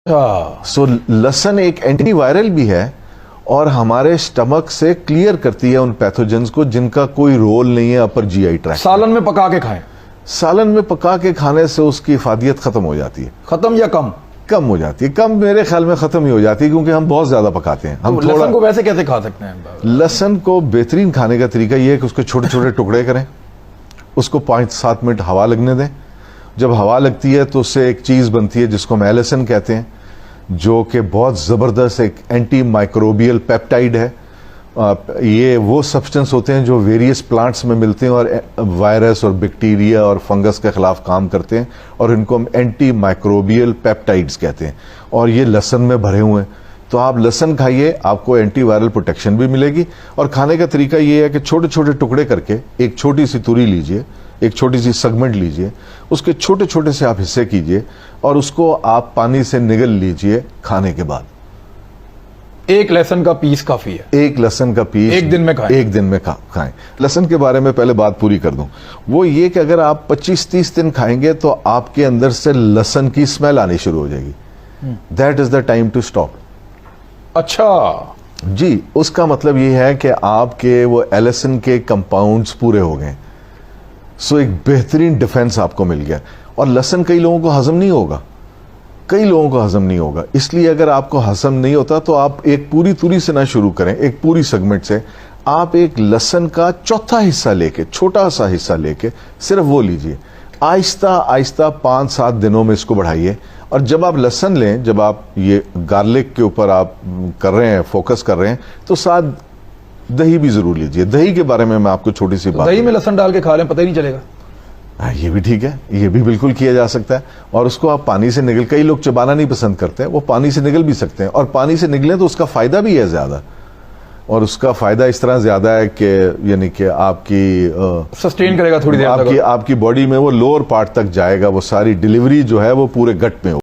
सो लहसुन एक anti viral भी है और हमारे स्टमक से क्लियर करती है उन पैथोजेंस को जिनका कोई रोल नहीं है अपर जीआई ट्रैक्ट। सालन में पका के खाएं। सालन में पका के खाने से उसकी इफादियत खत्म हो जाती है। खत्म या कम? कम हो जाती है। कम मेरे ख्याल में खत्म ही हो जाती है क्योंकि हम बहुत ज्यादा पकाते हैं। हम लहसुन को वैसे कैसे खा सकते हैं? लहसुन को बेहतरीन खाने का तरीका ये है कि उसके छोटे छोटे टुकड़े करें, उसको 5-7 मिनट हवा लगने दें। जब हवा लगती है तो उससे एक चीज बनती है जिसको हम एलिसन कहते हैं, जो कि बहुत जबरदस्त एक एंटी माइक्रोबियल पेप्टाइड है। ये वो सब्सटेंस होते हैं जो वेरियस प्लांट्स में मिलते हैं और वायरस और बैक्टीरिया और फंगस के खिलाफ काम करते हैं और इनको हम एंटी माइक्रोबियल पेप्टाइड्स कहते हैं और ये लहसुन में भरे हुए हैं। तो आप लहसुन खाइए, आपको एंटी वायरल प्रोटेक्शन भी मिलेगी। और खाने का तरीका ये है कि छोटे छोटे टुकड़े करके एक छोटी सी तुरी लीजिए, एक छोटी सी सेगमेंट लीजिए, उसके छोटे छोटे से आप हिस्से कीजिए और उसको आप पानी से निगल लीजिए खाने के बाद। एक लहसुन का पीस काफी है। एक लहसुन का पीस एक दिन में खाएं। एक दिन में खाएं। लहसुन के बारे में पहले बात पूरी कर दूं, वो ये कि अगर आप 25-30 दिन खाएंगे तो आपके अंदर से लहसुन की स्मेल आनी शुरू हो जाएगी। That is the time to stop. अच्छा जी, उसका मतलब ये है कि आपके वो एलिसन के कंपाउंड्स पूरे हो गए। सो एक बेहतरीन डिफेंस आपको मिल गया। और लहसुन कई लोगों को हजम नहीं होगा, कई लोगों को हजम नहीं होगा। इसलिए अगर आपको हजम नहीं होता तो आप एक पूरी तुरी से ना शुरू करें, एक पूरी सेगमेंट से। आप एक लहसुन का चौथा हिस्सा लेके, छोटा सा हिस्सा लेके सिर्फ वो लीजिए। आहिस्ता आहिस्ता 5-7 दिनों में इसको बढ़ाइए। और जब आप लहसुन लें, जब आप ये गार्लिक के ऊपर आप कर रहे हैं, फोकस कर रहे हैं, तो साथ दही भी जरूर लीजिए। दही के बारे में मैं आपको छोटी सी बात, दही में लहसुन डाल के खा लें, पता ही नहीं चलेगा। ये भी ठीक है, ये भी बिल्कुल किया जा सकता है। और उसको आप पानी से निगल, कई लोग चबाना नहीं पसंद करते हैं, वो पानी से निगल भी सकते हैं। और पानी से निगलें तो उसका फायदा भी है ज्यादा, और उसका फायदा इस तरह ज्यादा है कि यानी कि आपकी सस्टेन करेगा थोड़ी देर, आपकी बॉडी में वो लोअर पार्ट तक जाएगा, वो सारी डिलीवरी जो है वो पूरे गट में हो।